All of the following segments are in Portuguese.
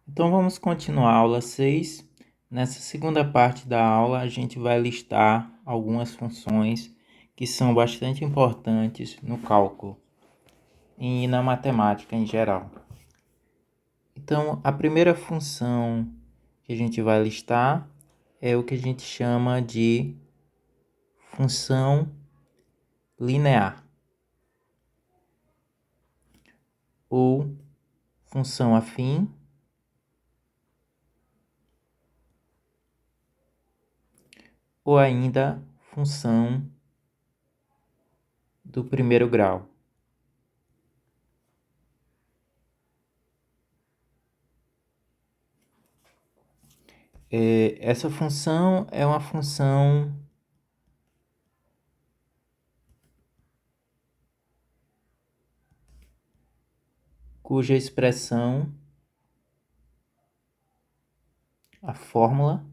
Então vamos continuar a aula 6. Nessa segunda parte da aula, a gente vai listar algumas funções que são bastante importantes no cálculo e na matemática em geral. Então, a primeira função que a gente vai listar é o que a gente chama de função linear ou função afim ou ainda função do primeiro grau. Essa função é uma função cuja expressão, a fórmula,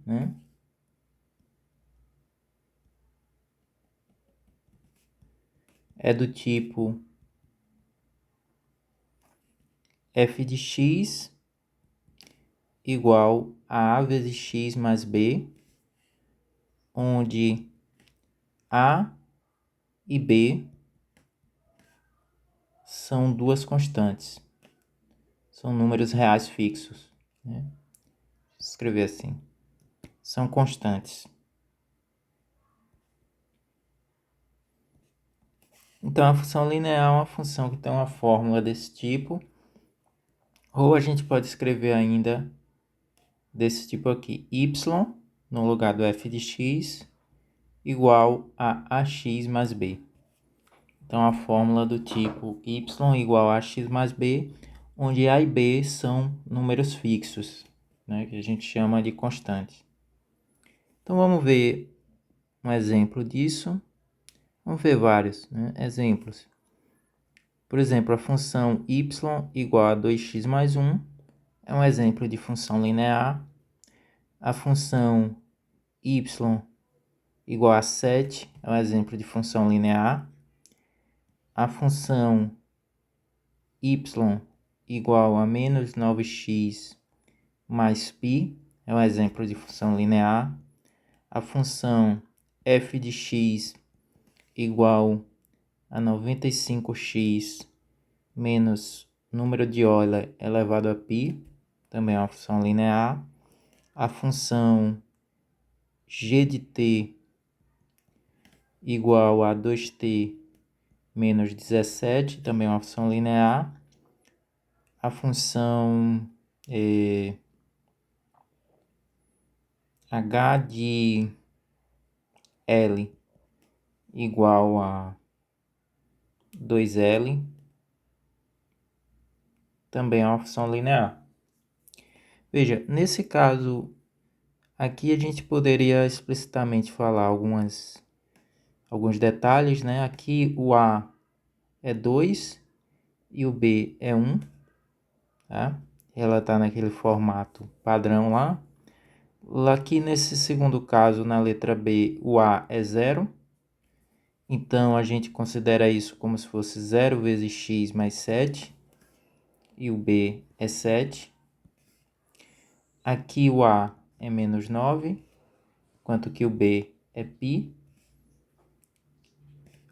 é do tipo f de x igual a vezes x mais b, onde a e b são duas constantes, são números reais fixos. Vou escrever assim, são constantes. Então, a função linear é uma função que tem uma fórmula desse tipo, ou a gente pode escrever ainda desse tipo aqui, y no lugar do f de x igual a ax mais b. Então, a fórmula do tipo y igual a ax mais b, onde a e b são números fixos, que a gente chama de constantes. Então, vamos ver um exemplo disso. Vamos ver vários exemplos. Por exemplo, a função y igual a 2x mais 1 é um exemplo de função linear. A função y igual a 7 é um exemplo de função linear. A função y igual a menos 9x mais π é um exemplo de função linear. A função f de x igual a 95x menos número de Euler elevado a π, também é uma função linear. A função g de t igual a 2t menos 17, também é uma função linear. A função h de L igual a 2L, também é uma função linear. Veja, nesse caso aqui a gente poderia explicitamente falar alguns detalhes, Aqui o A é 2 e o B é 1, tá? Ela está naquele formato padrão lá. Aqui nesse segundo caso, na letra B, o A é 0. Então, a gente considera isso como se fosse 0 vezes x mais 7. E o B é 7. Aqui o A é menos 9, enquanto que o B é π.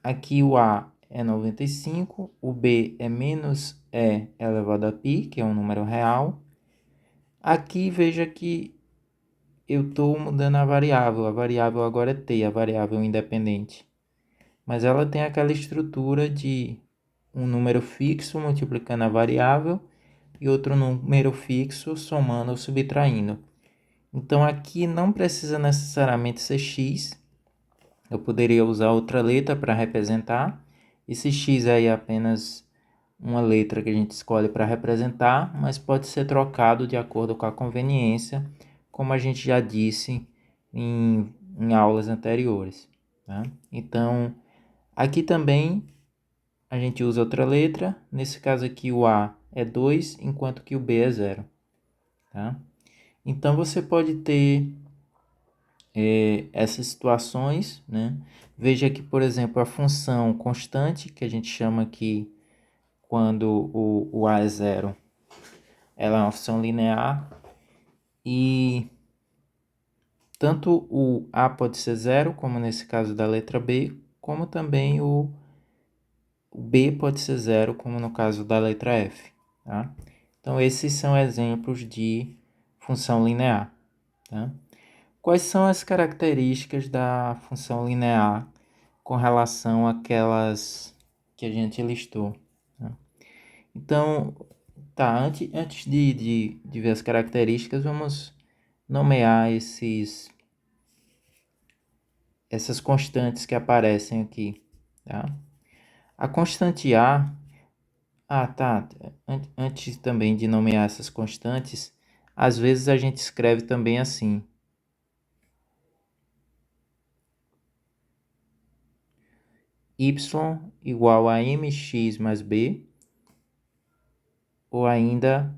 Aqui o A é 95, o B é menos E elevado a π, que é um número real. Aqui veja que eu estou mudando a variável agora é t, a variável independente. Mas ela tem aquela estrutura de um número fixo multiplicando a variável e outro número fixo somando ou subtraindo. Então aqui não precisa necessariamente ser x, eu poderia usar outra letra para representar. Esse x aí é apenas uma letra que a gente escolhe para representar, mas pode ser trocado de acordo com a conveniência, como a gente já disse em aulas anteriores. Tá? Então, aqui também a gente usa outra letra. Nesse caso aqui o A é 2, enquanto que o B é 0. Tá? Então, você pode ter essas situações. Veja que, por exemplo, a função constante, que a gente chama aqui quando o A é 0, ela é uma função linear e tanto o a pode ser zero, como nesse caso da letra B, como também o b pode ser zero, como no caso da letra F. Tá? Então, esses são exemplos de função linear. Tá? Quais são as características da função linear com relação àquelas que a gente listou? Tá? Então, tá, antes de ver as características, vamos nomear essas constantes que aparecem aqui. Tá? A constante A, tá, antes também de nomear essas constantes, às vezes a gente escreve também assim: y igual a mx mais b, ou ainda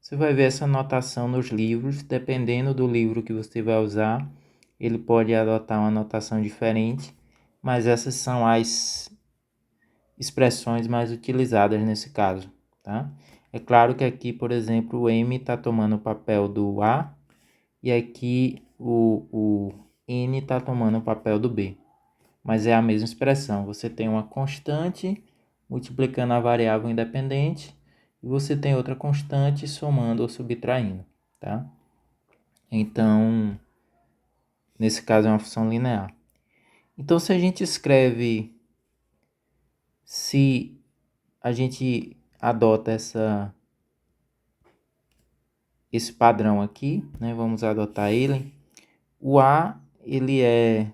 você vai ver essa notação nos livros, dependendo do livro que você vai usar, ele pode adotar uma notação diferente, mas essas são as expressões mais utilizadas nesse caso, tá? É claro que aqui, por exemplo, o M está tomando o papel do A e aqui o N está tomando o papel do B, mas é a mesma expressão. Você tem uma constante multiplicando a variável independente e você tem outra constante somando ou subtraindo, tá? Então, nesse caso é uma função linear. Então, se a gente adota esse padrão aqui, né? Vamos adotar ele. O A, ele é,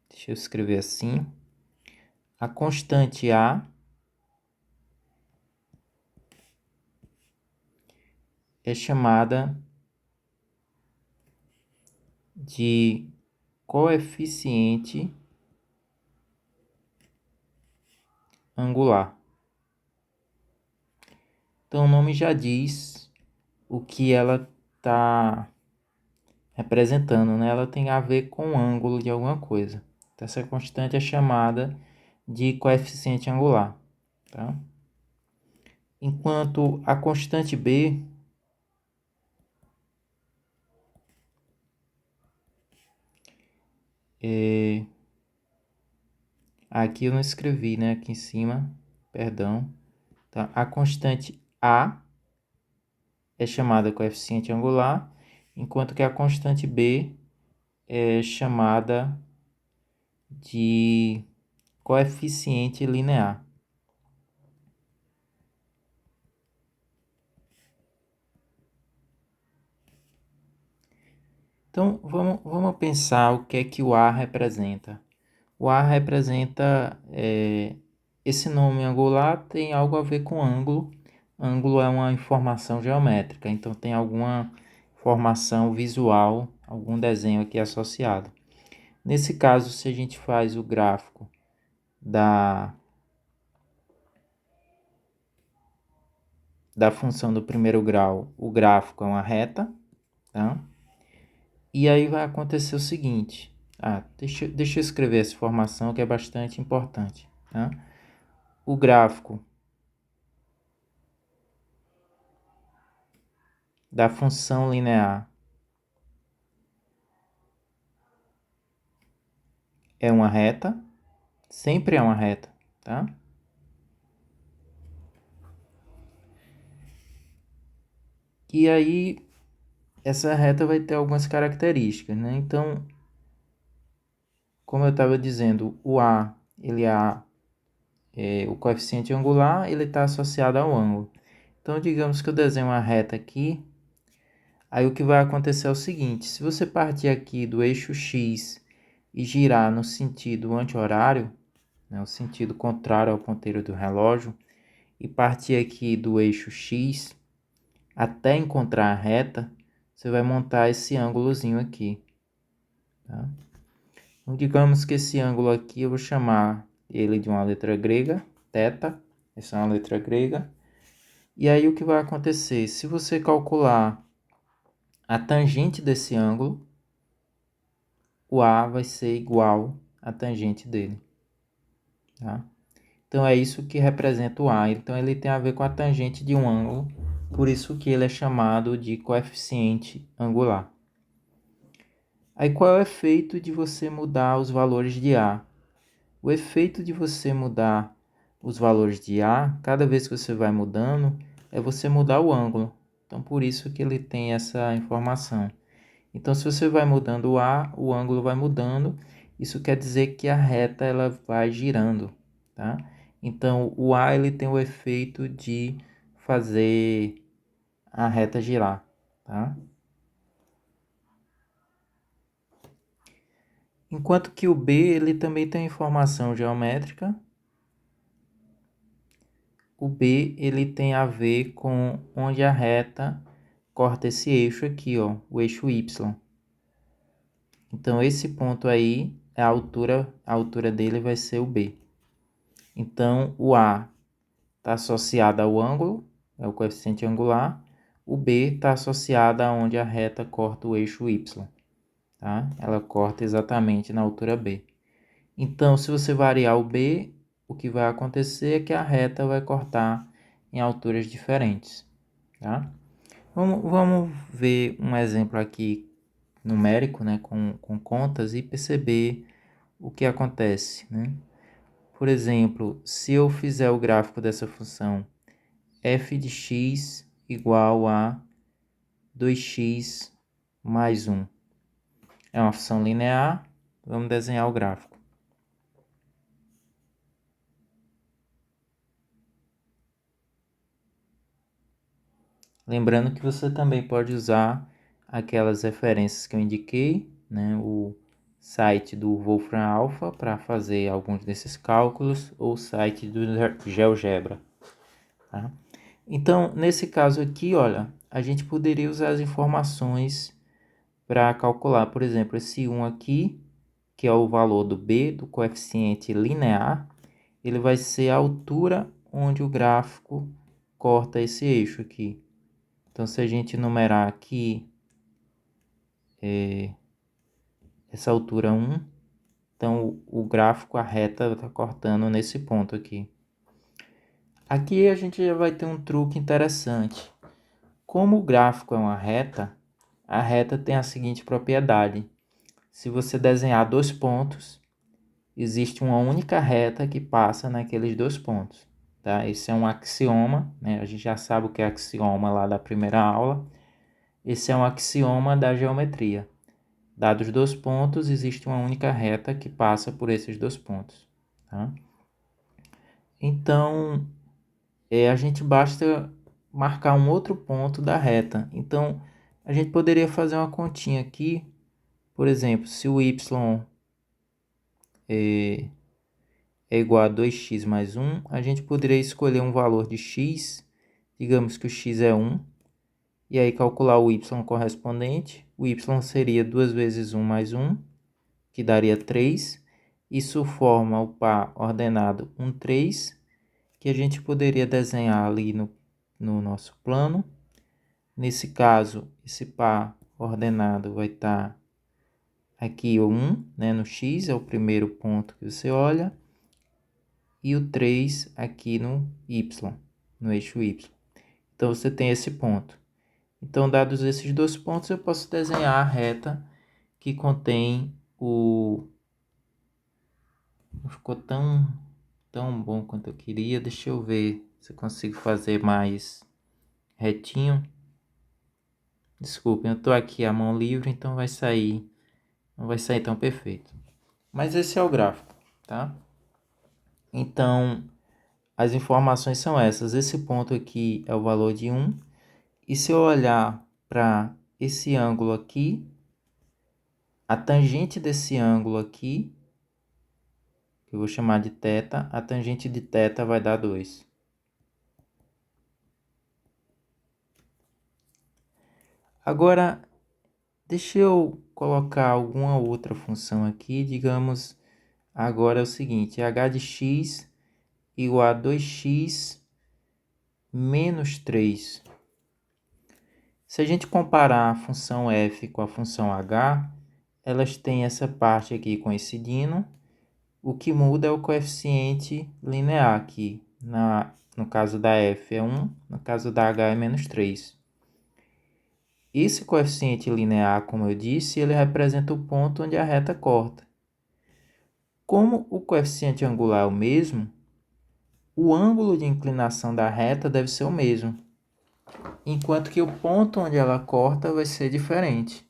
deixa eu escrever assim, a constante A é chamada de coeficiente angular. Então, o nome já diz o que ela está representando, né? Ela tem a ver com o ângulo de alguma coisa. Então, essa constante é chamada de coeficiente angular, tá? Enquanto a constante B aqui eu não escrevi, né? Aqui em cima, perdão. Tá? A constante A é chamada coeficiente angular, enquanto que a constante B é chamada de coeficiente linear. Então, vamos pensar o que é que o A representa. O A representa, esse nome angular tem algo a ver com ângulo. Ângulo é uma informação geométrica, então tem alguma informação visual, algum desenho aqui associado. Nesse caso, se a gente faz o gráfico da função do primeiro grau, o gráfico é uma reta, tá? E aí vai acontecer o seguinte, deixa eu escrever essa informação que é bastante importante, tá? O gráfico da função linear é uma reta, sempre é uma reta, tá? E aí, essa reta vai ter algumas características, né? Então, como eu estava dizendo, o A, o coeficiente angular, ele está associado ao ângulo. Então, digamos que eu desenho uma reta aqui, aí o que vai acontecer é o seguinte, se você partir aqui do eixo X e girar no sentido anti-horário, né, o sentido contrário ao ponteiro do relógio, e partir aqui do eixo X até encontrar a reta, você vai montar esse ângulozinho aqui. Tá? Então, digamos que esse ângulo aqui eu vou chamar ele de uma letra grega, θ, essa é uma letra grega. E aí o que vai acontecer? Se você calcular a tangente desse ângulo, o A vai ser igual à tangente dele. Tá? Então é isso que representa o A. Então ele tem a ver com a tangente de um ângulo, por isso que ele é chamado de coeficiente angular. Aí qual é o efeito de você mudar os valores de A? O efeito de você mudar os valores de A, cada vez que você vai mudando, é você mudar o ângulo. Então por isso que ele tem essa informação. Então se você vai mudando o A, o ângulo vai mudando. Isso quer dizer que a reta ela vai girando, tá? Então o A ele tem o efeito de fazer a reta girar, tá? Enquanto que o B ele também tem informação geométrica. O B ele tem a ver com onde a reta corta esse eixo aqui, ó, o eixo Y. Então esse ponto aí é a altura dele vai ser o B. Então o A está associado ao ângulo, é o coeficiente angular. O B está associado aonde a reta corta o eixo Y, tá? Ela corta exatamente na altura B. Então, se você variar o B, o que vai acontecer é que a reta vai cortar em alturas diferentes, tá? Vamos ver um exemplo aqui numérico, né, com contas e perceber o que acontece, né? Por exemplo, se eu fizer o gráfico dessa função f de x igual a 2x mais 1. É uma função linear, vamos desenhar o gráfico. Lembrando que você também pode usar aquelas referências que eu indiquei, né? O site do Wolfram Alpha para fazer alguns desses cálculos, ou o site do GeoGebra. Tá? Então, nesse caso aqui, olha, a gente poderia usar as informações para calcular, por exemplo, esse 1 aqui, que é o valor do B, do coeficiente linear, ele vai ser a altura onde o gráfico corta esse eixo aqui. Então, se a gente numerar aqui essa altura 1, então o gráfico, a reta está cortando nesse ponto aqui. Aqui a gente já vai ter um truque interessante. Como o gráfico é uma reta, a reta tem a seguinte propriedade. Se você desenhar dois pontos, existe uma única reta que passa naqueles dois pontos. Tá? Esse é um axioma, né? A gente já sabe o que é axioma lá da primeira aula. Esse é um axioma da geometria. Dados dois pontos, existe uma única reta que passa por esses dois pontos. Tá? Então, a gente basta marcar um outro ponto da reta. Então, a gente poderia fazer uma continha aqui. Por exemplo, se o y é igual a 2x mais 1, a gente poderia escolher um valor de x, digamos que o x é 1, e aí calcular o y correspondente. O y seria 2 vezes 1 mais 1, que daria 3. Isso forma o par ordenado 1, 3, que a gente poderia desenhar ali no nosso plano. Nesse caso, esse par ordenado vai estar aqui o 1, né, no x, é o primeiro ponto que você olha, e o 3 aqui no y, no eixo y. Então você tem esse ponto. Então, dados esses dois pontos, eu posso desenhar a reta que contém o... Não ficou tão bom quanto eu queria. Deixa eu ver se eu consigo fazer mais retinho. Desculpem, eu estou aqui à mão livre, então não vai sair tão perfeito. Mas esse é o gráfico, tá? Então, as informações são essas. Esse ponto aqui é o valor de 1. E se eu olhar para esse ângulo aqui, a tangente desse ângulo aqui, que eu vou chamar de θ, a tangente de θ vai dar 2. Agora, deixa eu colocar alguma outra função aqui. Digamos, agora é o seguinte, h de x igual a 2x menos 3. Se a gente comparar a função f com a função h, elas têm essa parte aqui coincidindo, O que muda é o coeficiente linear aqui. No caso da f é 1, no caso da h é menos 3. Esse coeficiente linear, como eu disse, ele representa o ponto onde a reta corta. Como o coeficiente angular é o mesmo, o ângulo de inclinação da reta deve ser o mesmo, enquanto que o ponto onde ela corta vai ser diferente.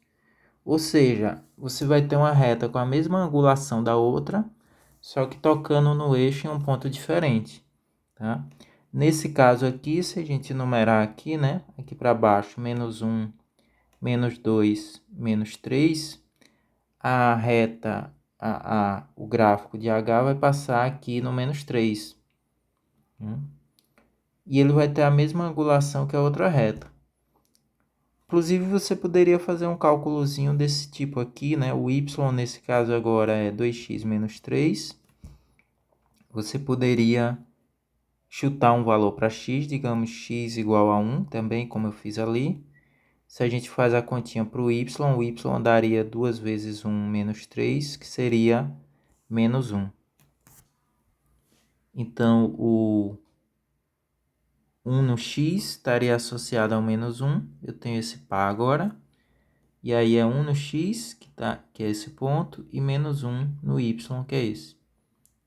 Ou seja, você vai ter uma reta com a mesma angulação da outra, só que tocando no eixo em um ponto diferente, tá? Nesse caso aqui, se a gente numerar aqui, né, aqui para baixo, menos 1, menos 2, menos 3, a reta, o gráfico de H vai passar aqui no menos 3. E ele vai ter a mesma angulação que a outra reta. Inclusive, você poderia fazer um cálculozinho desse tipo aqui, né? O y, nesse caso agora, é 2x menos 3. Você poderia chutar um valor para x, digamos x igual a 1, também, como eu fiz ali. Se a gente faz a continha para o y daria 2 vezes 1 menos 3, que seria menos 1. Então, o 1 no x estaria associado ao menos 1. Eu tenho esse par agora. E aí é 1 no x, que é esse ponto, e menos 1 no y, que é esse.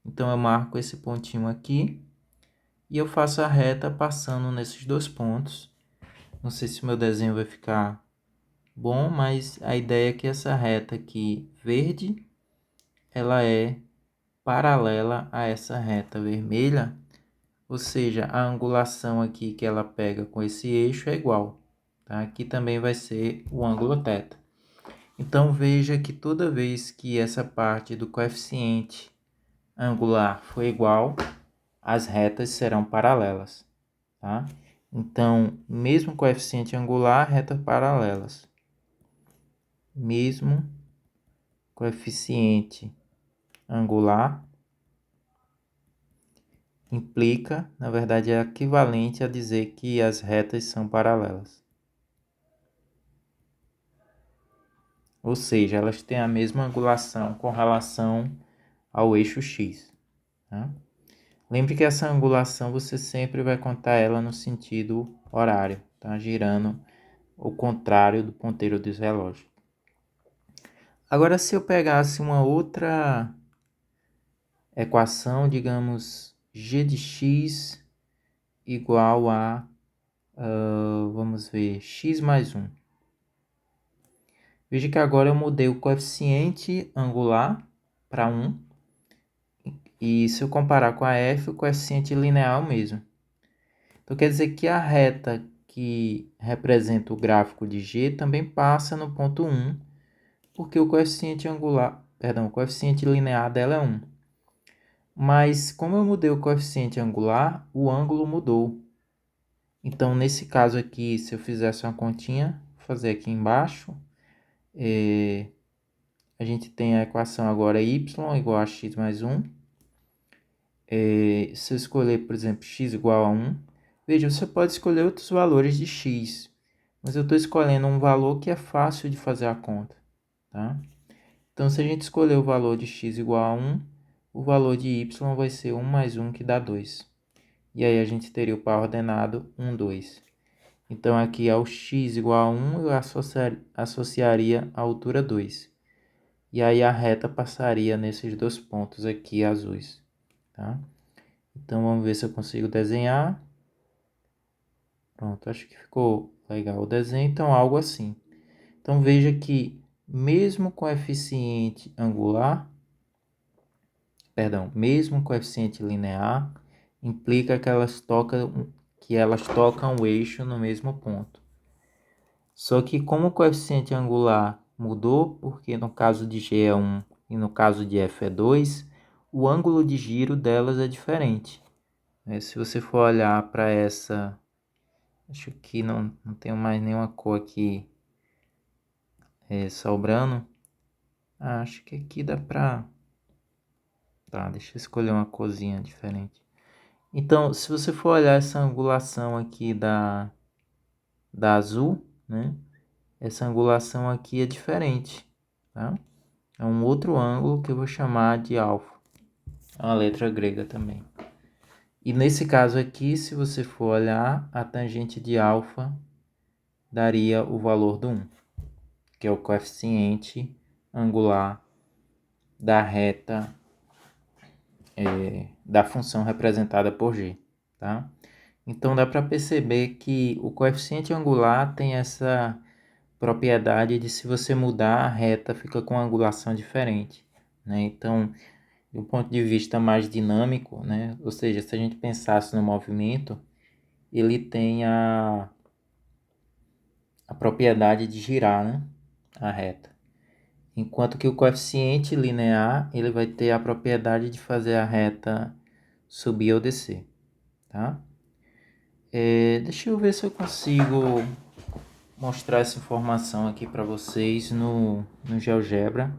Então, eu marco esse pontinho aqui. E eu faço a reta passando nesses dois pontos. Não sei se o meu desenho vai ficar bom, mas a ideia é que essa reta aqui, verde, ela é paralela a essa reta vermelha. Ou seja, a angulação aqui que ela pega com esse eixo é igual. Tá? Aqui também vai ser o ângulo θ. Então, veja que toda vez que essa parte do coeficiente angular for igual, as retas serão paralelas. Tá? Então, mesmo coeficiente angular, retas paralelas. Mesmo coeficiente angular implica, na verdade, é equivalente a dizer que as retas são paralelas. Ou seja, elas têm a mesma angulação com relação ao eixo x. Tá? Lembre que essa angulação você sempre vai contar ela no sentido horário, tá? Girando o contrário do ponteiro dos relógios. Agora, se eu pegasse uma outra equação, digamos, g de x igual a, vamos ver, x mais 1. Veja que agora eu mudei o coeficiente angular para 1. E se eu comparar com a f, o coeficiente linear é o mesmo. Então, quer dizer que a reta que representa o gráfico de g também passa no ponto 1, porque o coeficiente o coeficiente linear dela é 1. Mas, como eu mudei o coeficiente angular, o ângulo mudou. Então, nesse caso aqui, se eu fizesse uma continha, vou fazer aqui embaixo, a gente tem a equação agora y igual a x mais 1. Se eu escolher, por exemplo, x igual a 1, veja, você pode escolher outros valores de x, mas eu estou escolhendo um valor que é fácil de fazer a conta, tá? Então, se a gente escolher o valor de x igual a 1, o valor de y vai ser 1 mais 1, que dá 2. E aí a gente teria o par ordenado 1, 2. Então, aqui ao x igual a 1, eu associaria a altura 2. E aí a reta passaria nesses dois pontos aqui azuis, tá? Então, vamos ver se eu consigo desenhar. Pronto, acho que ficou legal o desenho. Então, algo assim. Então, veja que mesmo coeficiente angular, mesmo coeficiente linear, implica que elas tocam o eixo no mesmo ponto. Só que como o coeficiente angular mudou, porque no caso de G é 1 e no caso de F é 2, o ângulo de giro delas é diferente. Se você for olhar para essa, acho que não tenho mais nenhuma cor aqui sobrando. Acho que aqui dá para... Tá, deixa eu escolher uma corzinha diferente. Então, se você for olhar essa angulação aqui da azul, né? Essa angulação aqui é diferente, tá? É um outro ângulo que eu vou chamar de alfa. É uma letra grega também. E nesse caso aqui, se você for olhar, a tangente de alfa daria o valor do 1, que é o coeficiente angular da reta da função representada por g, tá? Então dá para perceber que o coeficiente angular tem essa propriedade de, se você mudar a reta, fica com uma angulação diferente, né? Então, do ponto de vista mais dinâmico, né? Ou seja, se a gente pensasse no movimento, ele tem a propriedade de girar, né? A reta. Enquanto que o coeficiente linear, ele vai ter a propriedade de fazer a reta subir ou descer, tá? Deixa eu ver se eu consigo mostrar essa informação aqui para vocês no GeoGebra.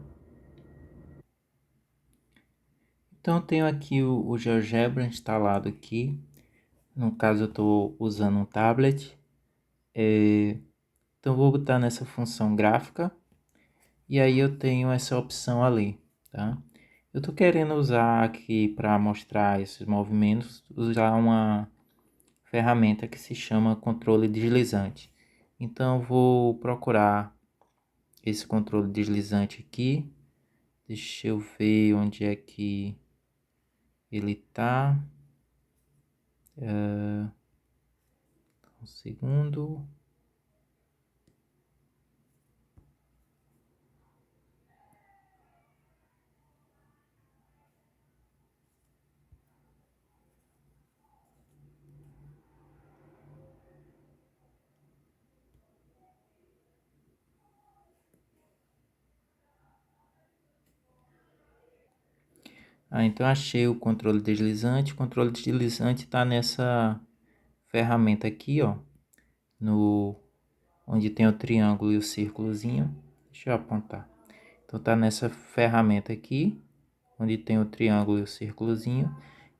Então eu tenho aqui o GeoGebra instalado aqui. No caso eu estou usando um tablet. Então vou botar nessa função gráfica. E aí eu tenho essa opção ali, tá? Eu estou querendo usar aqui para mostrar esses movimentos, usar uma ferramenta que se chama controle deslizante. Então eu vou procurar esse controle deslizante aqui. Deixa eu ver onde é que ele está. Um segundo. Então achei o controle deslizante. O controle deslizante está nessa ferramenta aqui, ó, onde tem o triângulo e o círculozinho. Deixa eu apontar. Então tá nessa ferramenta aqui, onde tem o triângulo e o círculozinho.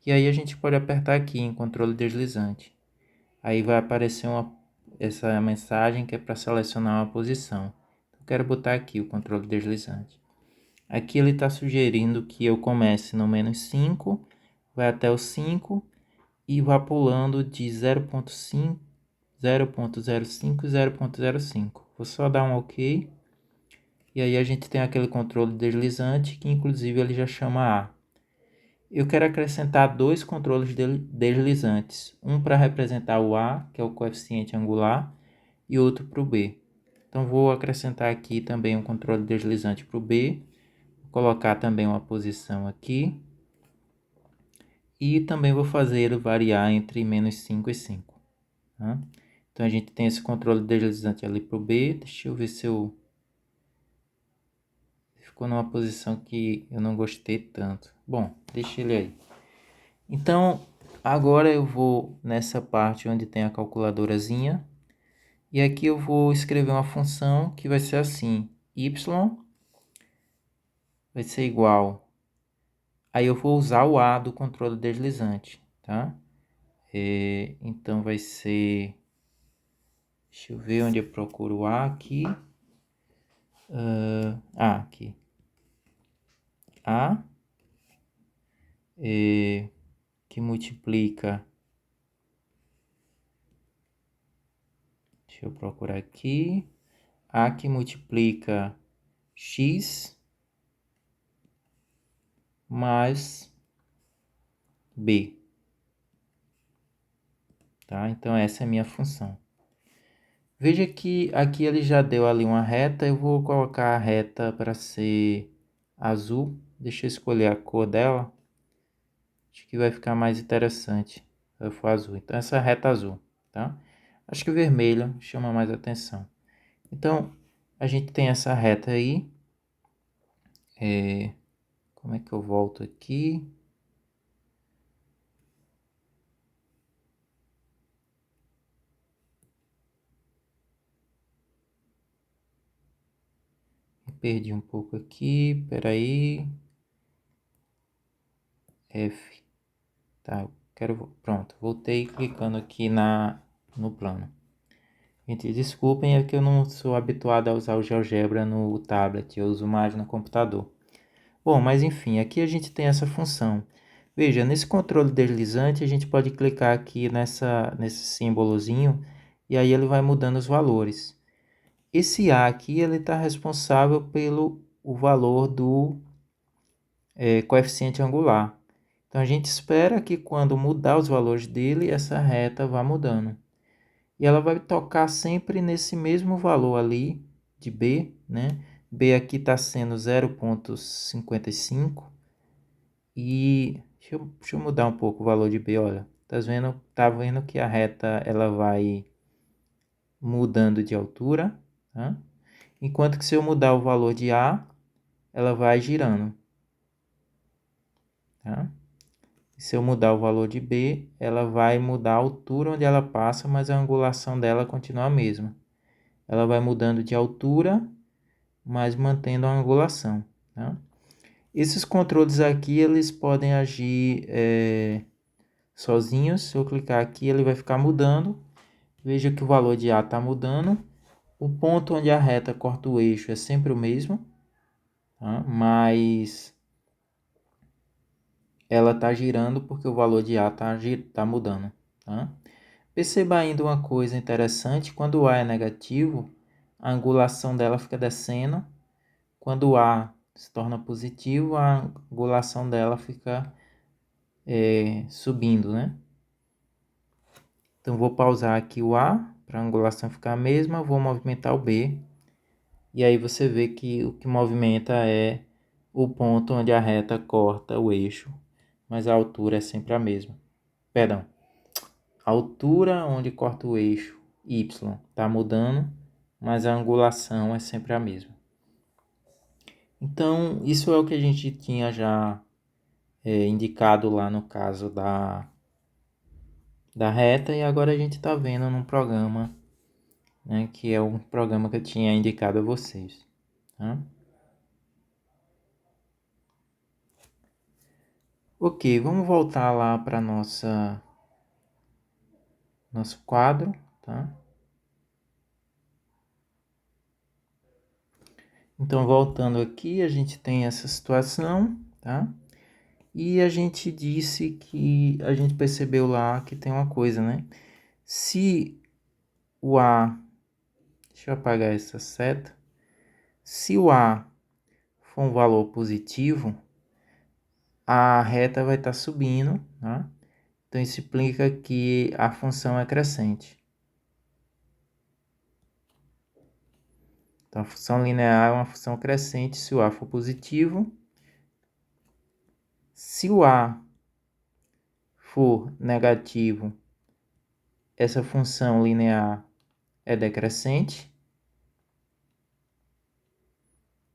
E aí a gente pode apertar aqui em controle deslizante. Aí vai aparecer essa mensagem que é para selecionar uma posição. Eu quero botar aqui o controle deslizante. Aqui ele está sugerindo que eu comece no -5, vai até o 5 e vá pulando de 0.5, 0.05 e 0.05. Vou só dar um OK. E aí a gente tem aquele controle deslizante que inclusive ele já chama A. Eu quero acrescentar dois controles deslizantes. Um para representar o A, que é o coeficiente angular, e outro para o B. Então vou acrescentar aqui também um controle deslizante para o B. Vou colocar também uma posição aqui. E também vou fazer ele variar entre -5 e 5. Tá? Então a gente tem esse controle deslizante ali para o B. Deixa eu ver se eu... Ficou numa posição que eu não gostei tanto. Bom, deixa ele aí. Então, agora eu vou nessa parte onde tem a calculadorazinha. E aqui eu vou escrever uma função que vai ser assim. Y vai ser igual. Aí eu vou usar o A do controle deslizante, tá? Então vai ser... Deixa eu ver onde eu procuro o A aqui. Aqui. A que multiplica... Deixa eu procurar aqui. A que multiplica x mais b. Tá? Então essa é a minha função. Veja que aqui ele já deu ali uma reta. Eu vou colocar a reta para ser azul. Deixa eu escolher a cor dela. Acho que vai ficar mais interessante se eu for azul. Então essa é a reta azul, tá? Acho que o vermelho chama mais atenção. Então a gente tem essa reta aí. Como é que eu volto aqui? Perdi um pouco aqui, peraí. F. Tá, pronto, voltei clicando aqui no plano. Gente, desculpem, é que eu não sou habituado a usar o GeoGebra no tablet, eu uso mais no computador. Bom, mas enfim, aqui a gente tem essa função. Veja, nesse controle deslizante, a gente pode clicar aqui nesse símbolozinho e aí ele vai mudando os valores. Esse A aqui, ele está responsável pelo o valor do coeficiente angular. Então, a gente espera que quando mudar os valores dele, essa reta vá mudando. E ela vai tocar sempre nesse mesmo valor ali de B, né? B aqui está sendo 0,55 e deixa eu mudar um pouco o valor de B, olha. Tá vendo que a reta ela vai mudando de altura, tá? Enquanto que se eu mudar o valor de A, ela vai girando, tá? Se eu mudar o valor de B, ela vai mudar a altura onde ela passa, mas a angulação dela continua a mesma. Ela vai mudando de altura, mas mantendo a angulação, tá? Esses controles aqui, eles podem agir sozinhos. Se eu clicar aqui, ele vai ficar mudando. Veja que o valor de A está mudando. O ponto onde a reta corta o eixo é sempre o mesmo, tá? Mas ela está girando porque o valor de A tá mudando, tá? Perceba ainda uma coisa interessante, quando o A é negativo, a angulação dela fica descendo. Quando o A se torna positivo, a angulação dela fica subindo, né? Então, vou pausar aqui o A, para a angulação ficar a mesma, vou movimentar o B. E aí você vê que o que movimenta é o ponto onde a reta corta o eixo, mas a altura é sempre a mesma. Perdão, a altura onde corta o eixo Y está mudando, mas a angulação é sempre a mesma. Então, isso é o que a gente tinha já indicado lá no caso da reta, e agora a gente está vendo num programa, né, que é um programa que eu tinha indicado a vocês. Tá? Ok, vamos voltar lá para nosso quadro, tá? Então, voltando aqui, a gente tem essa situação, tá? E a gente disse que a gente percebeu lá que tem uma coisa, né? Se o A, deixa eu apagar essa seta. Se o A for um valor positivo, a reta vai estar subindo, tá? Então, isso implica que a função é crescente. Então, a função linear é uma função crescente se o A for positivo. Se o A for negativo, essa função linear é decrescente.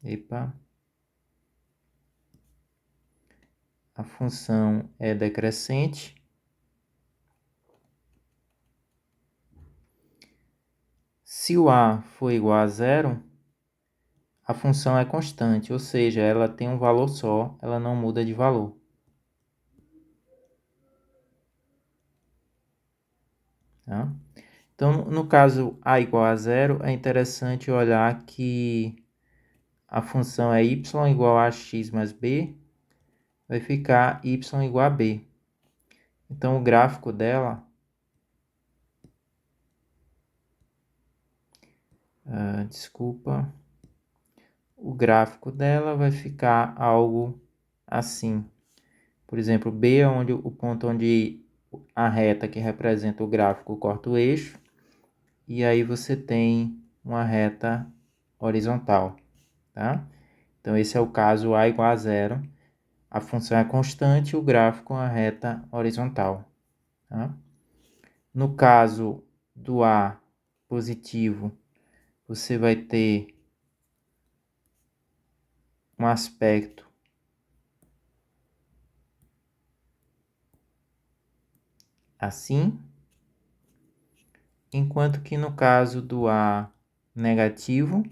Epa. A função é decrescente. Se o A for igual a zero, a função é constante, ou seja, ela tem um valor só, ela não muda de valor. Tá? Então, no caso A igual a zero, é interessante olhar que a função é y igual a x mais b, vai ficar y igual a b. Então, o gráfico dela, desculpa, o gráfico dela vai ficar algo assim. Por exemplo, B é o ponto onde a reta que representa o gráfico corta o eixo, e aí você tem uma reta horizontal, tá? Então, esse é o caso A igual a zero. A função é constante, o gráfico é uma reta horizontal, tá? No caso do A positivo, você vai ter um aspecto assim, enquanto que no caso do A negativo,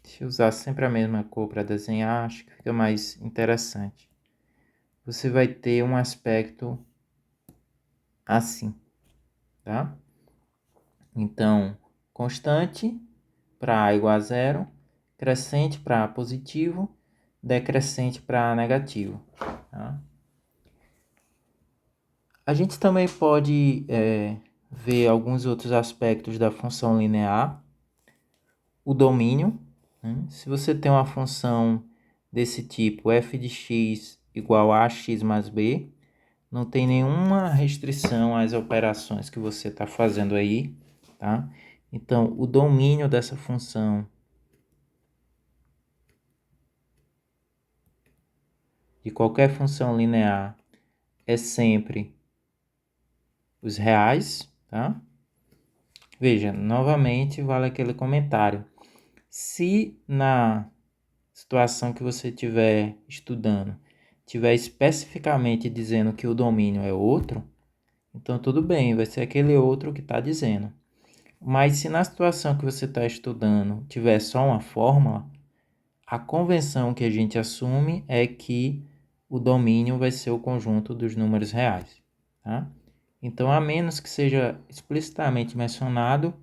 deixa eu usar sempre a mesma cor para desenhar, acho que fica mais interessante. Você vai ter um aspecto assim, tá? Então, constante para A igual a zero, crescente para positivo, decrescente para negativo. Tá? A gente também pode ver alguns outros aspectos da função linear. O domínio, né? Se você tem uma função desse tipo, f de x igual a x mais b, não tem nenhuma restrição às operações que você está fazendo aí, tá? Então, o domínio dessa função de qualquer função linear é sempre os reais, tá? Veja, novamente vale aquele comentário. Se na situação que você estiver estudando, tiver especificamente dizendo que o domínio é outro, então tudo bem, vai ser aquele outro que está dizendo. Mas se na situação que você está estudando tiver só uma fórmula, a convenção que a gente assume é que o domínio vai ser o conjunto dos números reais. Tá? Então, a menos que seja explicitamente mencionado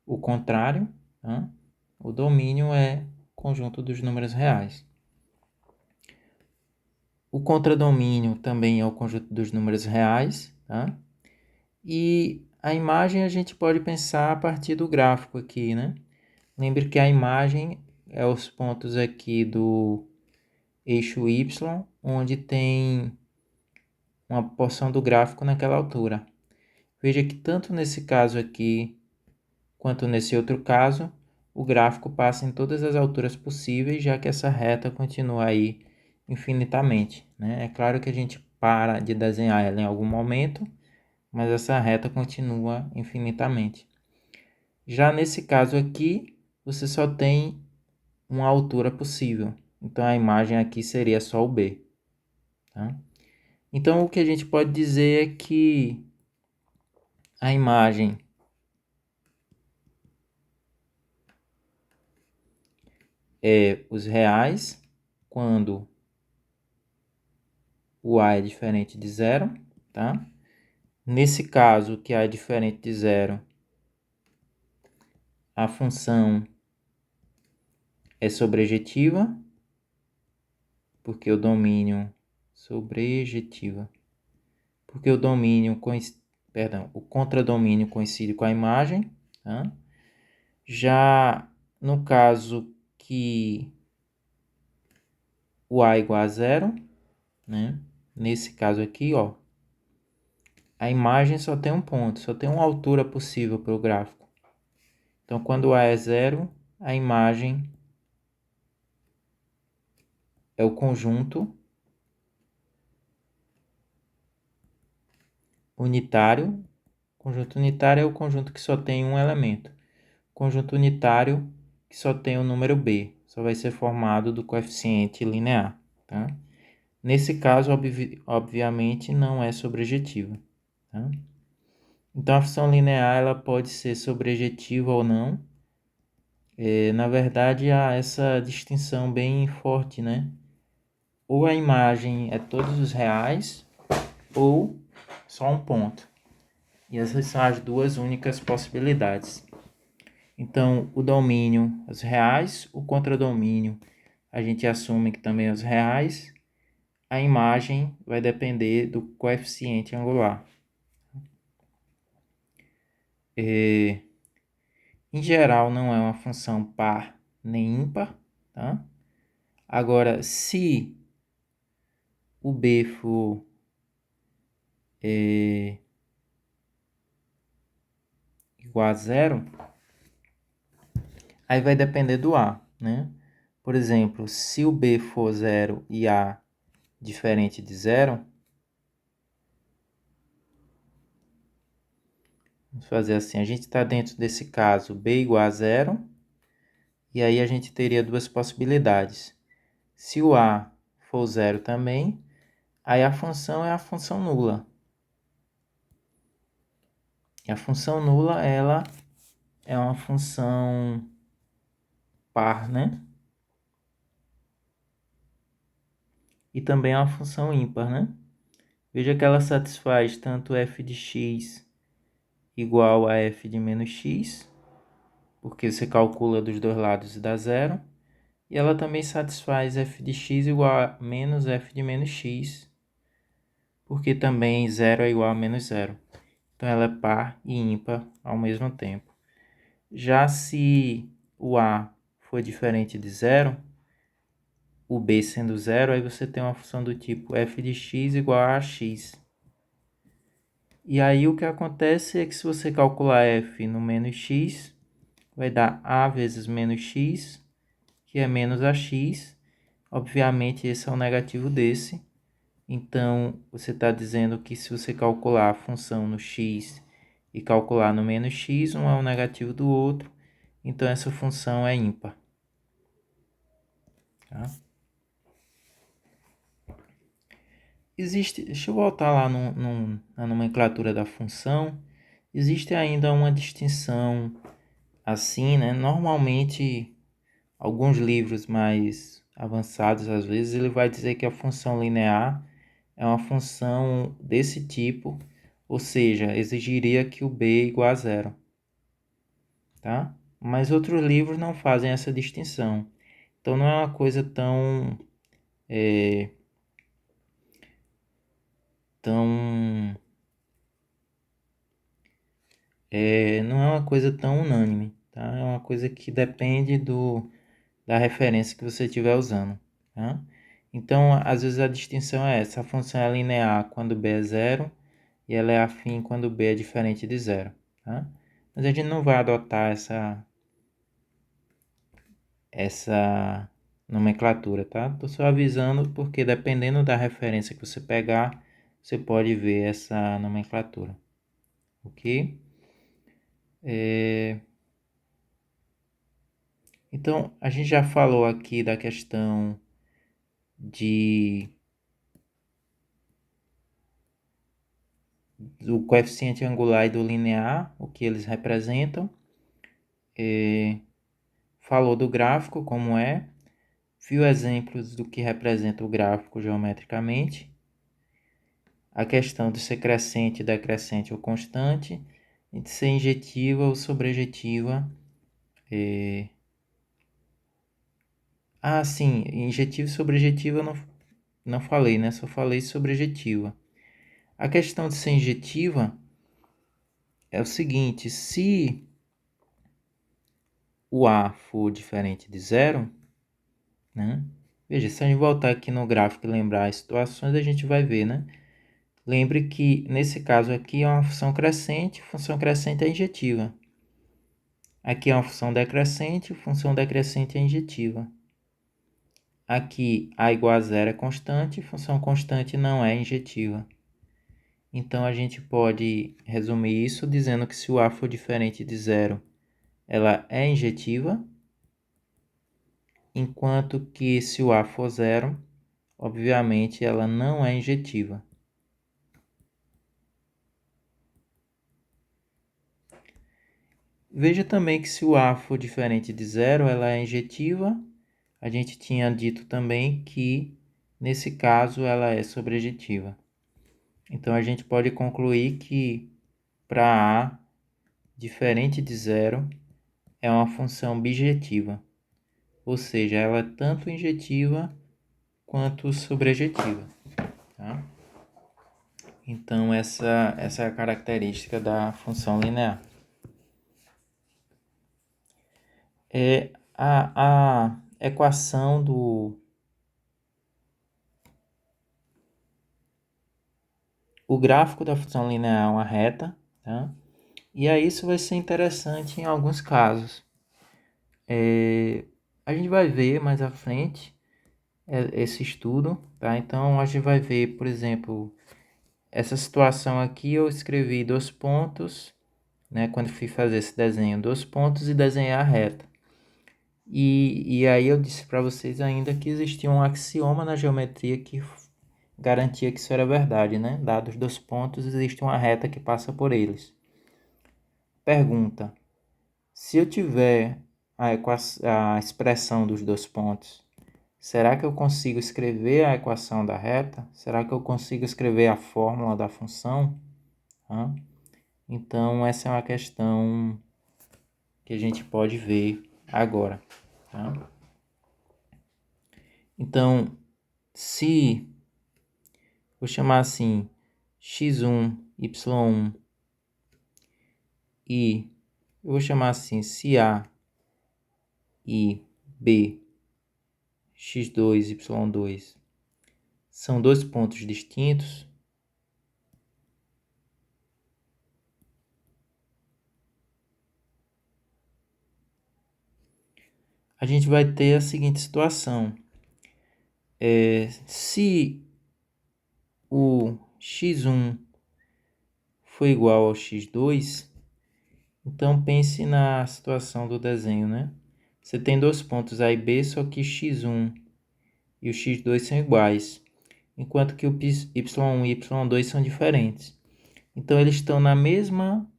o contrário, tá? O domínio é o conjunto dos números reais. O contradomínio também é o conjunto dos números reais, tá? E a imagem a gente pode pensar a partir do gráfico aqui, né? Lembre que a imagem é os pontos aqui do eixo Y, onde tem uma porção do gráfico naquela altura. Veja que tanto nesse caso aqui, quanto nesse outro caso, o gráfico passa em todas as alturas possíveis, já que essa reta continua aí infinitamente, né? É claro que a gente para de desenhar ela em algum momento, mas essa reta continua infinitamente. Já nesse caso aqui, você só tem uma altura possível. Então, a imagem aqui seria só o B. Tá? Então, o que a gente pode dizer é que a imagem é os reais quando o A é diferente de zero, tá? Nesse caso, que A é diferente de zero, a função é sobrejetiva, porque o domínio sobrejetiva, porque o domínio, o contradomínio coincide com a imagem, tá? Já no caso que o A é igual a zero, né? Nesse caso aqui, ó, a imagem só tem um ponto, só tem uma altura possível para o gráfico. Então, quando o A é zero, a imagem é o conjunto unitário. Conjunto unitário é o conjunto que só tem um elemento. Conjunto unitário que só tem o número B, só vai ser formado do coeficiente linear, tá? Nesse caso, obviamente, não é sobrejetiva, tá? Então, a função linear ela pode ser sobrejetiva ou não. Na verdade, há essa distinção bem forte, né? Ou a imagem é todos os reais, ou só um ponto. E essas são as duas únicas possibilidades. Então, o domínio, os reais, o contradomínio, a gente assume que também é os reais. A imagem vai depender do coeficiente angular. Em geral, não é uma função par nem ímpar, tá? Agora, se o B for igual a zero, aí vai depender do A, né? Por exemplo, se o B for zero e A diferente de zero, vamos fazer assim, a gente está dentro desse caso B igual a zero, e aí a gente teria duas possibilidades. Se o A for zero também, aí a função é a função nula. E a função nula, ela é uma função par, né? E também é uma função ímpar, né? Veja que ela satisfaz tanto f de x igual a f de menos x, porque você calcula dos dois lados e dá zero, E ela também satisfaz f de x igual a menos f de menos x, porque também 0 é igual a menos 0. Então ela é par e ímpar ao mesmo tempo. Já se o a for diferente de 0, o b sendo 0, aí você tem uma função do tipo f de x igual a x. E aí o que acontece é que se você calcular f no menos x, vai dar a vezes menos x, que é menos ax. Obviamente esse é o negativo desse. Então você está dizendo que se você calcular a função no x e calcular no menos x, um é o negativo do outro. Então essa função é ímpar. Tá? Deixa eu voltar lá na nomenclatura da função. Existe ainda uma distinção assim, né? Normalmente, alguns livros mais avançados, às vezes, ele vai dizer que a função linear é uma função desse tipo, ou seja, exigiria que o b é igual a zero, tá? Mas outros livros não fazem essa distinção. Então, não é uma coisa é, tão não é uma coisa tão unânime, tá? É uma coisa que depende da referência que você estiver usando, tá? Então, às vezes a distinção é essa: a função é linear quando b é zero e ela é afim quando b é diferente de zero, tá? Mas a gente não vai adotar essa nomenclatura, tá? Tô só avisando porque dependendo da referência que você pegar, você pode ver essa nomenclatura, ok? Então, a gente já falou aqui da questão do coeficiente angular e do linear, o que eles representam. Falou do gráfico, como é. Viu exemplos do que representa o gráfico geometricamente. A questão de ser crescente, decrescente ou constante. E de ser injetiva ou sobrejetiva. Sim, injetiva e sobrejetiva eu não falei, né? Só falei sobrejetiva. A questão de ser injetiva é o seguinte: se o A for diferente de zero, né? Veja, se a gente voltar aqui no gráfico e lembrar as situações, a gente vai ver, né? Lembre que nesse caso aqui é uma função crescente é injetiva. Aqui é uma função decrescente é injetiva. Aqui A igual a zero é constante, função constante não é injetiva. Então a gente pode resumir isso dizendo que se o A for diferente de zero, ela é injetiva, enquanto que se o A for zero, obviamente ela não é injetiva. Veja também que se o A for diferente de zero, ela é injetiva. A gente tinha dito também que, nesse caso, ela é sobrejetiva. Então, a gente pode concluir que, para A diferente de zero, é uma função bijetiva. Ou seja, ela é tanto injetiva quanto sobrejetiva. Tá? Então, essa é a característica da função linear. A equação o gráfico da função linear é uma reta, tá? E aí isso vai ser interessante em alguns casos. A gente vai ver mais à frente esse estudo, tá? Então a gente vai ver, por exemplo, essa situação aqui eu escrevi 2 pontos, né? Quando fui fazer esse desenho, 2 pontos e desenhar a reta. E aí eu disse para vocês ainda que existia um axioma na geometria que garantia que isso era verdade, né? Dados 2 pontos, existe uma reta que passa por eles. Pergunta: se eu tiver a expressão dos 2 pontos, será que eu consigo escrever a equação da reta? Será que eu consigo escrever a fórmula da função? Então, essa é uma questão que a gente pode ver agora. Tá? Então, se vou chamar assim x1, y1 e eu vou chamar assim se A e B, x2, y2 são dois pontos distintos, a gente vai ter a seguinte situação. Se o x1 for igual ao x2, então pense na situação do desenho, né? Você tem dois pontos A e B, só que x1 e o x2 são iguais, enquanto que o y1 e y2 são diferentes. Então, eles estão na mesma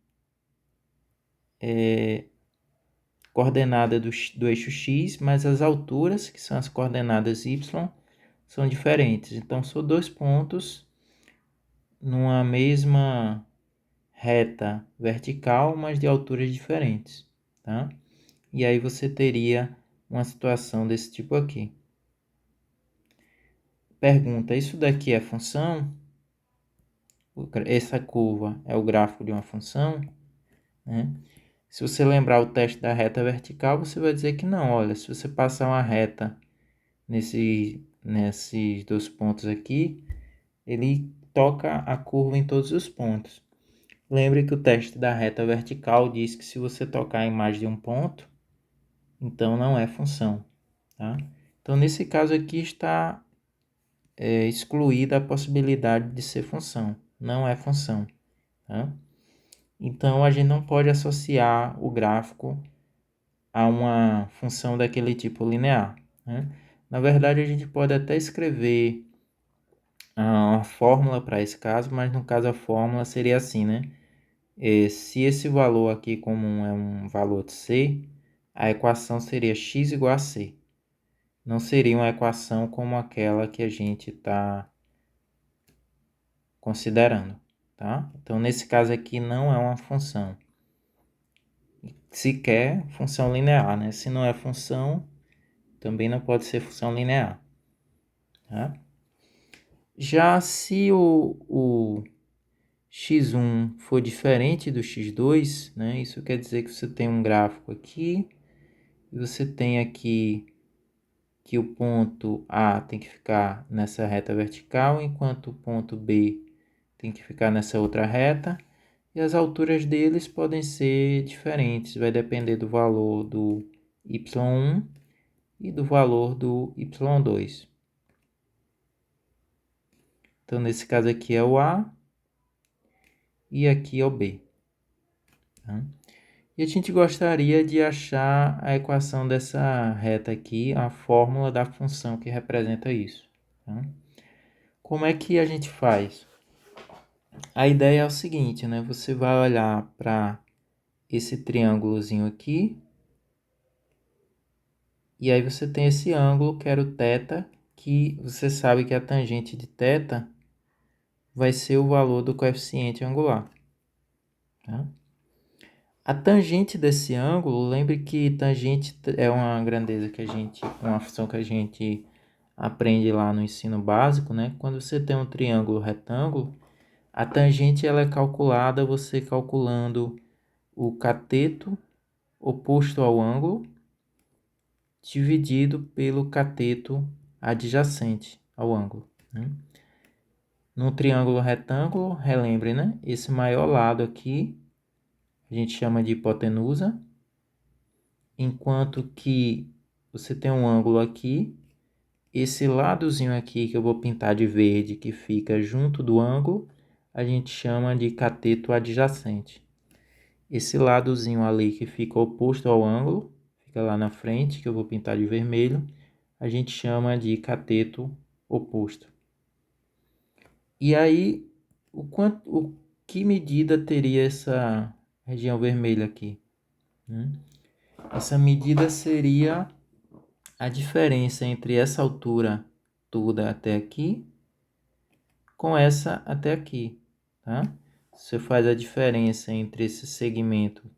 coordenada do eixo x, mas as alturas, que são as coordenadas y, são diferentes. Então, são dois pontos numa mesma reta vertical, mas de alturas diferentes, tá? E aí você teria uma situação desse tipo aqui. Pergunta: isso daqui é função? Essa curva é o gráfico de uma função, né? Se você lembrar o teste da reta vertical, você vai dizer que não. Olha, se você passar uma reta nesses dois pontos aqui, ele toca a curva em todos os pontos. Lembre que o teste da reta vertical diz que se você tocar em mais de um ponto, então não é função, tá? Então, nesse caso aqui está excluída a possibilidade de ser função. Não é função, tá? Então, a gente não pode associar o gráfico a uma função daquele tipo linear, né? Na verdade, a gente pode até escrever uma fórmula para esse caso, mas no caso a fórmula seria assim, né? Se esse valor aqui comum é um valor de C, a equação seria x igual a C. Não seria uma equação como aquela que a gente está considerando, tá? Então, nesse caso aqui não é uma função. Sequer função linear, né? Se não é função, também não pode ser função linear, tá? Já se o x1 for diferente do x2, né? Isso quer dizer que você tem um gráfico aqui, e você tem aqui que o ponto A tem que ficar nessa reta vertical, enquanto o ponto B tem que ficar nessa outra reta, e as alturas deles podem ser diferentes, vai depender do valor do y1 e do valor do y2. Então, nesse caso aqui é o A e aqui é o B. Tá? E a gente gostaria de achar a equação dessa reta aqui, a fórmula da função que representa isso. Tá? Como é que a gente faz? A ideia é o seguinte, né? Você vai olhar para esse triângulozinho aqui, e aí você tem esse ângulo, que era o θ, que você sabe que a tangente de θ vai ser o valor do coeficiente angular. Tá? A tangente desse ângulo, lembre que tangente é uma grandeza que uma função que a gente aprende lá no ensino básico, né? Quando você tem um triângulo retângulo, a tangente ela é calculada você calculando o cateto oposto ao ângulo dividido pelo cateto adjacente ao ângulo, né? No triângulo retângulo, relembre, né? Esse maior lado aqui a gente chama de hipotenusa, enquanto que você tem um ângulo aqui, esse ladozinho aqui que eu vou pintar de verde, que fica junto do ângulo, a gente chama de cateto adjacente. Esse ladozinho ali que fica oposto ao ângulo, fica lá na frente, que eu vou pintar de vermelho, a gente chama de cateto oposto. E aí, o que medida teria essa região vermelha aqui, né? Essa medida seria a diferença entre essa altura toda até aqui com essa até aqui, tá? Você faz a diferença entre esse segmento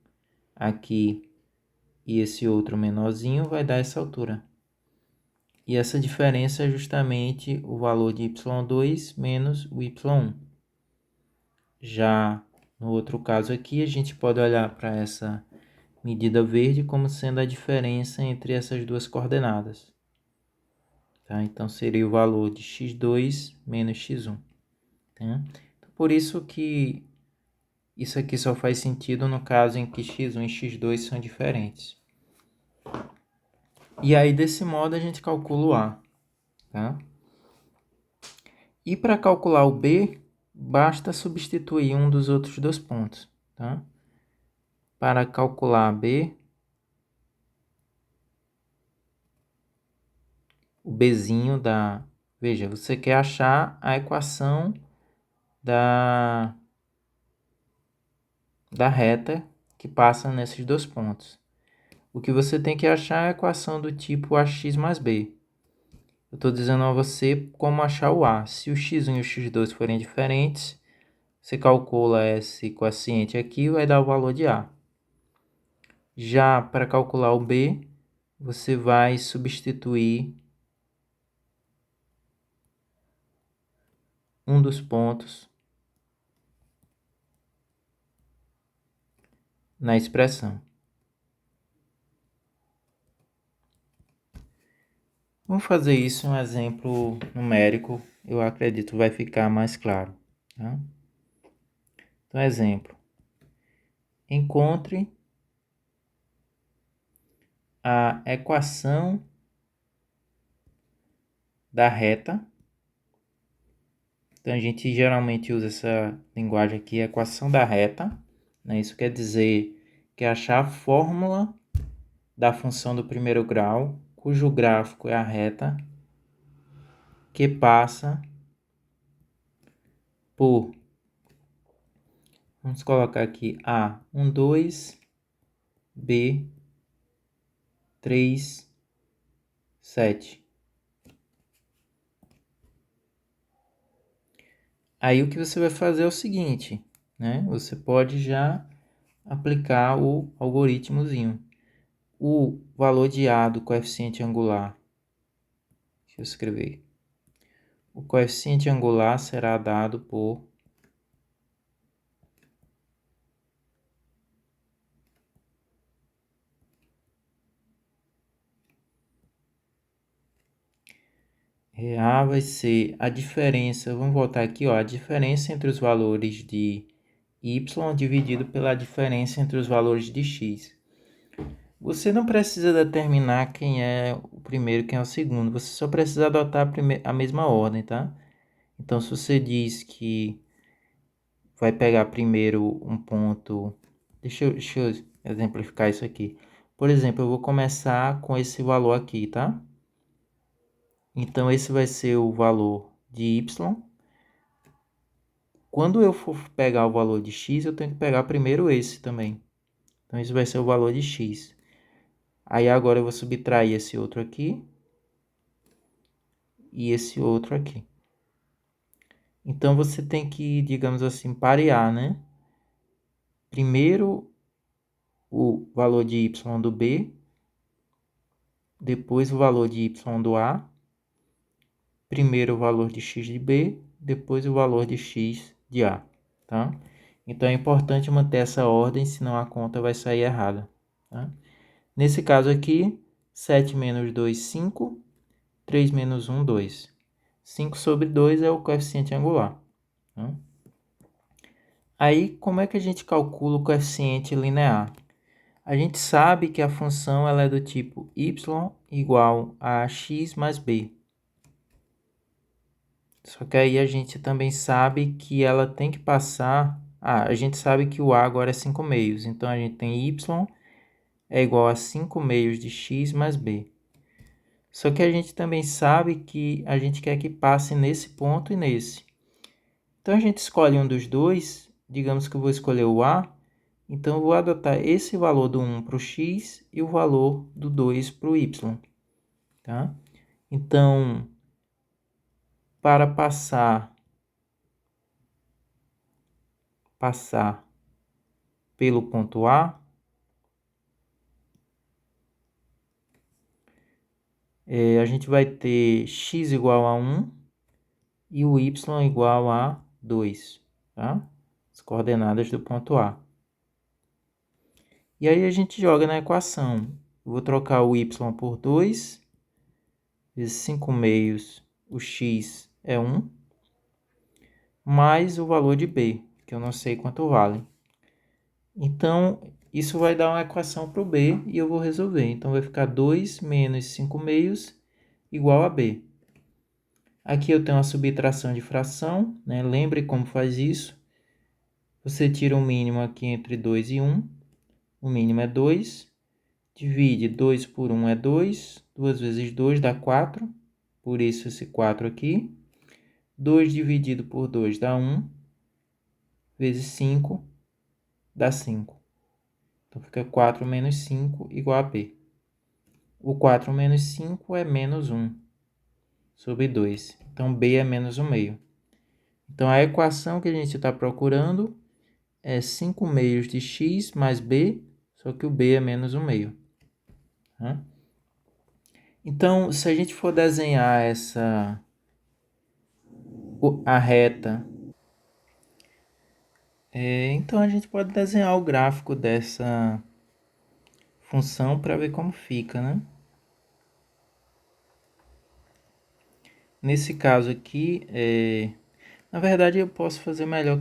aqui e esse outro menorzinho, vai dar essa altura. E essa diferença é justamente o valor de y2 menos o y1. Já no outro caso aqui, a gente pode olhar para essa medida verde como sendo a diferença entre essas duas coordenadas. Tá? Então, seria o valor de x2 menos x1. Tá? Por isso que isso aqui só faz sentido no caso em que x1 e x2 são diferentes. E aí, desse modo, a gente calcula o A. Tá? E para calcular o B, basta substituir um dos outros dois pontos. Tá? Para calcular B, o Bzinho da... Veja, você quer achar a equação da reta que passa nesses dois pontos. O que você tem que achar é a equação do tipo ax mais b. Eu estou dizendo a você como achar o a. Se o x1 e o x2 forem diferentes, você calcula esse coeficiente aqui e vai dar o valor de a. Já para calcular o b, você vai substituir um dos pontos na expressão. Vamos fazer isso em um exemplo numérico, eu acredito vai ficar mais claro. Tá? Então, exemplo. Encontre a equação da reta. Então, a gente geralmente usa essa linguagem aqui, equação da reta. Né? Isso quer dizer que é achar a fórmula da função do primeiro grau, cujo gráfico é a reta, que passa por, vamos colocar aqui, A, 1, 2, B, 3, 7. Aí o que você vai fazer é o seguinte, né? Você pode já aplicar o algoritmozinho. O valor de A do coeficiente angular, deixa eu escrever. O coeficiente angular será dado por A vai ser a diferença, vamos voltar aqui, ó, a diferença entre os valores de y dividido pela diferença entre os valores de x. Você não precisa determinar quem é o primeiro e quem é o segundo, você só precisa adotar a mesma ordem, tá? Então, se você diz que vai pegar primeiro um ponto... Deixa eu exemplificar isso aqui. Por exemplo, eu vou começar com esse valor aqui, tá? Então, esse vai ser o valor de y. Quando eu for pegar o valor de x, eu tenho que pegar primeiro esse também. Então, esse vai ser o valor de x. Aí, agora eu vou subtrair esse outro aqui e esse outro aqui. Então, você tem que, digamos assim, parear, né? Primeiro o valor de y do b, depois o valor de y do a, primeiro o valor de x de b, depois o valor de x de a, tá? Então, é importante manter essa ordem, senão a conta vai sair errada, tá? Nesse caso aqui, 7 menos 2, 5, 3 menos 1, 2. 5 sobre 2 é o coeficiente angular, tá? Aí, como é que a gente calcula o coeficiente linear? A gente sabe que a função ela é do tipo y igual a x mais b. Só que aí a gente também sabe que ela tem que passar... a gente sabe que o a agora é 5 meios. Então, a gente tem y é igual a 5 meios de x mais b. Só que a gente também sabe que a gente quer que passe nesse ponto e nesse. Então, a gente escolhe um dos dois. Digamos que eu vou escolher o a. Então, eu vou adotar esse valor do 1 para o x e o valor do 2 para o y. Tá? Então, para passar pelo ponto A, A gente vai ter x igual a 1 e o y igual a 2, tá? As coordenadas do ponto A. E aí a gente joga na equação. Eu vou trocar o y por 2, vezes 5 meios, o x é 1, mais o valor de b, que eu não sei quanto vale. Então, isso vai dar uma equação para o b e eu vou resolver. Então, vai ficar 2 menos 5 meios igual a b. Aqui eu tenho a subtração de fração, né? Lembre como faz isso. Você tira o mínimo aqui entre 2 e 1. O mínimo é 2. Divide 2 por 1 é 2. 2 vezes 2 dá 4. Por isso esse 4 aqui. 2 dividido por 2 dá 1. Vezes 5 dá 5. Então fica 4 menos 5 igual a b. O 4 menos 5 é menos 1 sobre 2. Então b é menos 1 meio. Então a equação que a gente está procurando é 5 meios de x mais b, só que o b é menos 1 meio. Né? Então, se a gente for desenhar a reta, então a gente pode desenhar o gráfico dessa função para ver como fica, né? Nesse caso aqui, na verdade eu posso fazer melhor